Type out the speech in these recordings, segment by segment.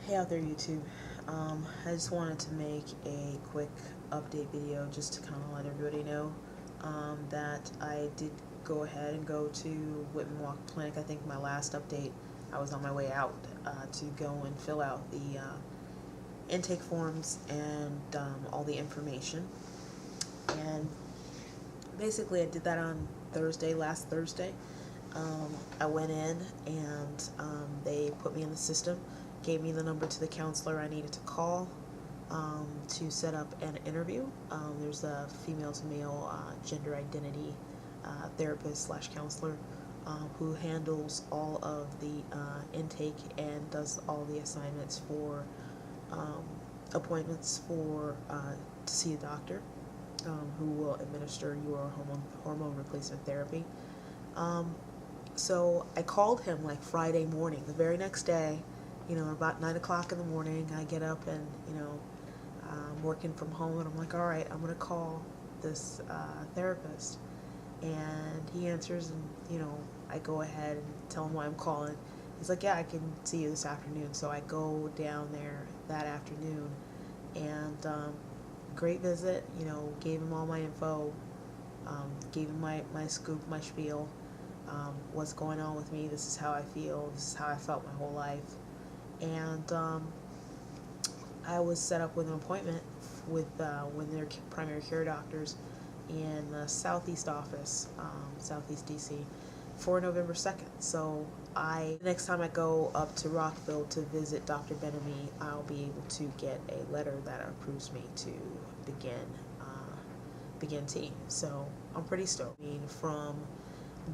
Hey out there, YouTube. I just wanted to make a quick update video just to kind of let everybody know that I did go ahead and go to Whitman Walker Clinic. I think my last update, I was on my way out to go and fill out the intake forms and all the information. And basically, I did that on last Thursday. I went in and they put me in the system, gave me the number to the counselor I needed to call to set up an interview. There's a female to male gender identity therapist slash counselor who handles all of the intake and does all the assignments for appointments for to see a doctor who will administer your hormone replacement therapy. So I called him like Friday morning, the very next day, about 9 o'clock in the morning. I get up and, I'm working from home, and I'm like, all right, I'm going to call this therapist. And he answers, and, I go ahead and tell him why I'm calling. He's like, yeah, I can see you this afternoon. So I go down there that afternoon, and great visit, gave him all my info, gave him my scoop, my spiel. What's going on with me, this is how I feel, this is how I felt my whole life. And I was set up with an appointment with one of their primary care doctors in the Southeast office, Southeast DC, for November 2nd. So next time I go up to Rockville to visit Dr. Benamy, I'll be able to get a letter that approves me to begin team. So I'm pretty stoked. From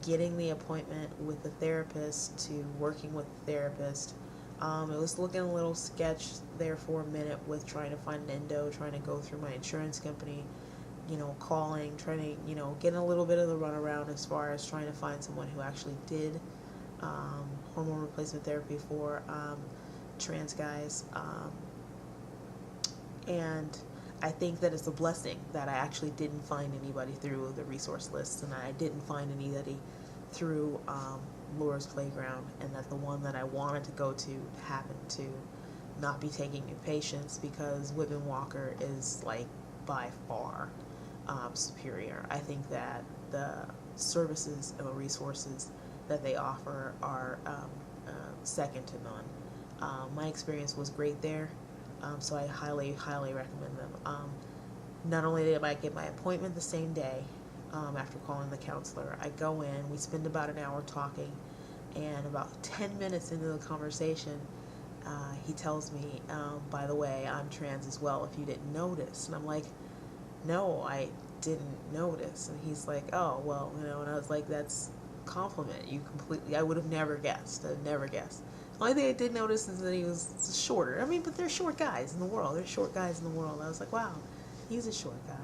getting the appointment with the therapist to working with the therapist, it was looking a little sketch there for a minute with trying to find an endo, trying to go through my insurance company, calling, trying to, getting a little bit of the runaround as far as trying to find someone who actually did hormone replacement therapy for trans guys. And I think that it's a blessing that I actually didn't find anybody through the resource lists, and I didn't find anybody through Laura's Playground, and that the one that I wanted to go to happened to not be taking new patients, because Whitman Walker is like by far superior. I think that the services and the resources that they offer are second to none. My experience was great there. So I highly, highly recommend them. Not only did I get my appointment the same day after calling the counselor, I go in, we spend about an hour talking, and about 10 minutes into the conversation, he tells me, by the way, I'm trans as well, if you didn't notice. And I'm like, no, I didn't notice. And he's like, oh, well, and I was like, that's a compliment. I would have never guessed. I'd never guessed. The only thing I did notice is that he was shorter. But there's short guys in the world. There's short guys in the world. I was like, wow, he's a short guy.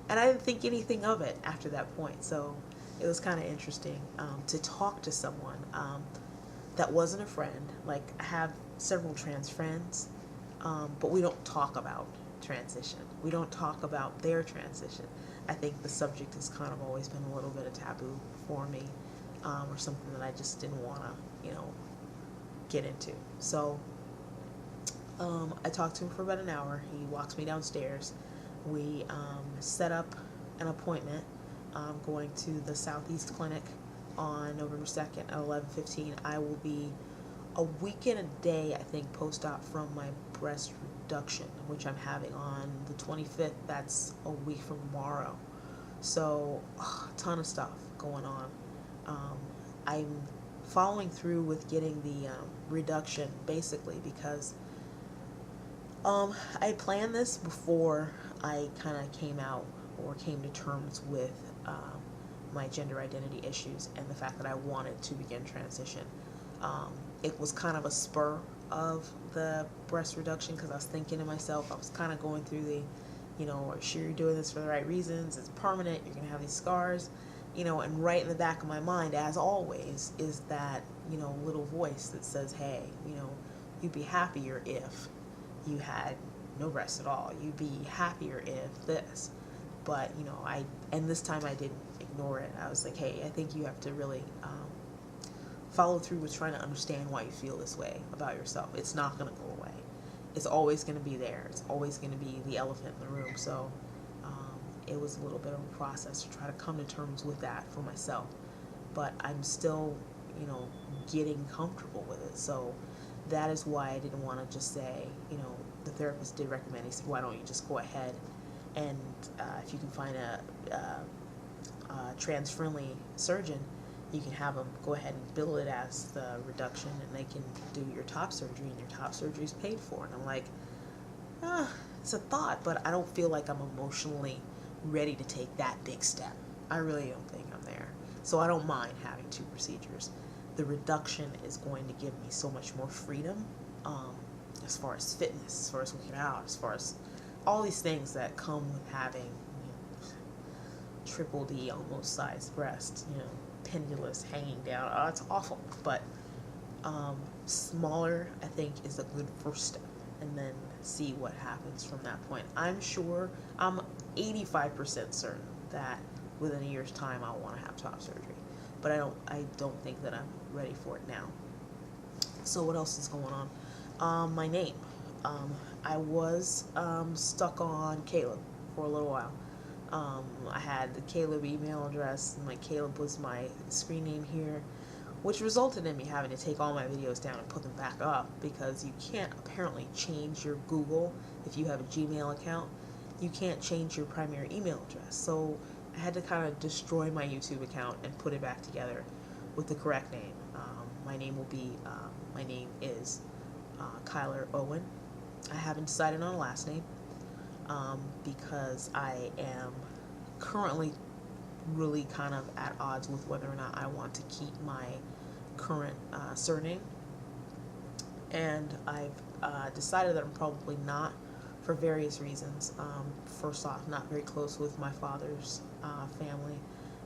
And I didn't think anything of it after that point. So it was kind of interesting to talk to someone that wasn't a friend. Like, I have several trans friends, but we don't talk about transition. We don't talk about their transition. I think the subject has kind of always been a little bit of taboo for me, or something that I just didn't want to, get into. So I talked to him for about an hour. He walks me downstairs. We set up an appointment. Going to the Southeast Clinic on November 2nd at 11:15. I will be a week and a day, I think, post-op from my breast reduction, which I'm having on the 25th. That's a week from tomorrow. So a ton of stuff going on. I'm following through with getting the reduction, basically because I planned this before I kind of came out or came to terms with my gender identity issues and the fact that I wanted to begin transition. It was kind of a spur of the breast reduction, because I was thinking to myself, I was kind of going through the, are sure you're doing this for the right reasons, it's permanent, you're going to have these scars, and right in the back of my mind, as always, is that, little voice that says, hey, you'd be happier if you had no breasts at all. You'd be happier if this. But, and this time I didn't ignore it. I was like, hey, I think you have to really follow through with trying to understand why you feel this way about yourself. It's not going to go away. it's always going to be there. It's always going to be the elephant in the room. So it was a little bit of a process to try to come to terms with that for myself. But I'm still, getting comfortable with it. So that is why I didn't want to just say, the therapist did recommend, he said, why don't you just go ahead and if you can find a trans-friendly surgeon, you can have them go ahead and bill it as the reduction, and they can do your top surgery, and your top surgery is paid for. And I'm like, it's a thought, but I don't feel like I'm emotionally ready to take that big step. I really don't think I'm there. So I don't mind having 2 procedures. The reduction is going to give me so much more freedom, as far as fitness, as far as working out, as far as all these things that come with having triple D almost sized breasts, pendulous, hanging down. Oh, it's awful. But smaller, I think, is a good first step, and then see what happens from that point. I'm 85% certain that within a year's time I'll want to have top surgery, but I don't think that I'm ready for it now. So what else is going on? My name. I was stuck on Caleb for a little while. I had the Caleb email address, and Caleb was my screen name here, which resulted in me having to take all my videos down and put them back up, because you can't apparently change your Google if you have a Gmail account. You can't change your primary email address. So I had to kind of destroy my YouTube account and put it back together with the correct name. My name is Kyler Owen. I haven't decided on a last name, because I am currently really kind of at odds with whether or not I want to keep my current surname. And I've decided that I'm probably not, for various reasons. First off, not very close with my father's family.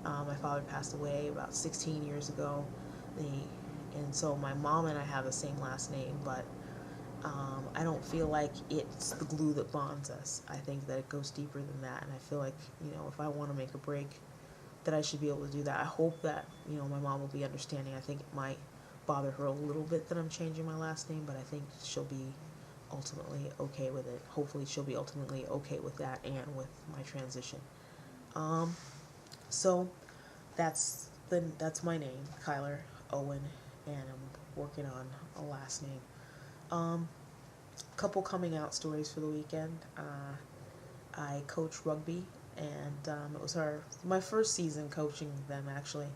My father passed away about 16 years ago, and so my mom and I have the same last name, but I don't feel like it's the glue that bonds us. I think that it goes deeper than that, and I feel like, if I want to make a break, that I should be able to do that. I hope that, my mom will be understanding. I think it might bother her a little bit that I'm changing my last name, but I think she'll be ultimately okay with it. Hopefully she'll be ultimately okay with that and with my transition. So that's my name, Kyler Owen, and I'm working on a last name. Couple coming out stories for the weekend. I coach rugby, and it was my first season coaching them, actually.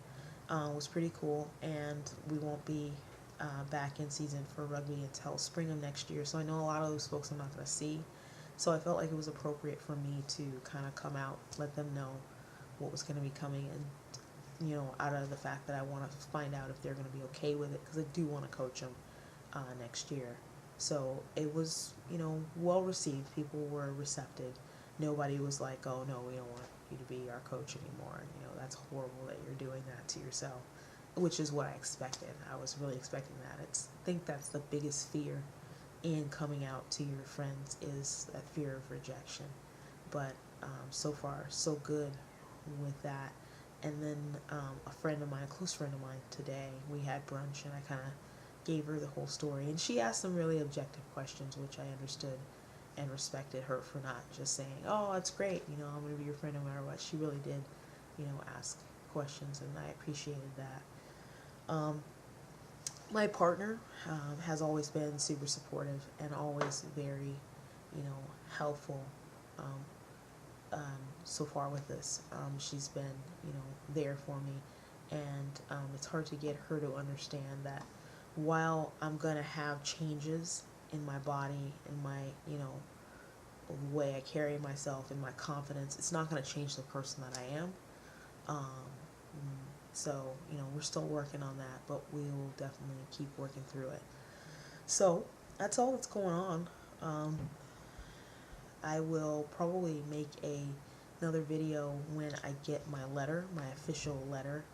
It was pretty cool, and we won't be back in season for rugby until spring of next year, so I know a lot of those folks I'm not going to see. So I felt like it was appropriate for me to kind of come out, let them know what was going to be coming, and out of the fact that I want to find out if they're going to be okay with it, because I do want to coach them next year. So it was, well received. People were receptive. Nobody was like, oh no, we don't want you to be our coach anymore. That's horrible that you're doing that to yourself, which is what I expected. I was really expecting that. I think that's the biggest fear in coming out to your friends, is that fear of rejection. But so far, so good with that. And then a close friend of mine today, we had brunch, and I kind of gave her the whole story. And she asked some really objective questions, which I understood and respected her for not just saying, oh, that's great, I'm going to be your friend no matter what. She really did, ask questions, and I appreciated that. My partner has always been super supportive and always very, helpful so far with this. She's been, there for me, and it's hard to get her to understand that while I'm going to have changes in my body, in my, the way I carry myself, and my confidence, it's not going to change the person that I am. So, we're still working on that, but we will definitely keep working through it. So, that's all that's going on. I will probably make another video when I get my official letter,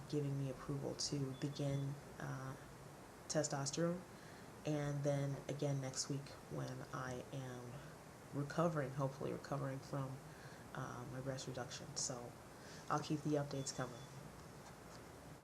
giving me approval to begin testosterone, and then again next week when I am hopefully recovering from my breast reduction. So I'll keep the updates coming.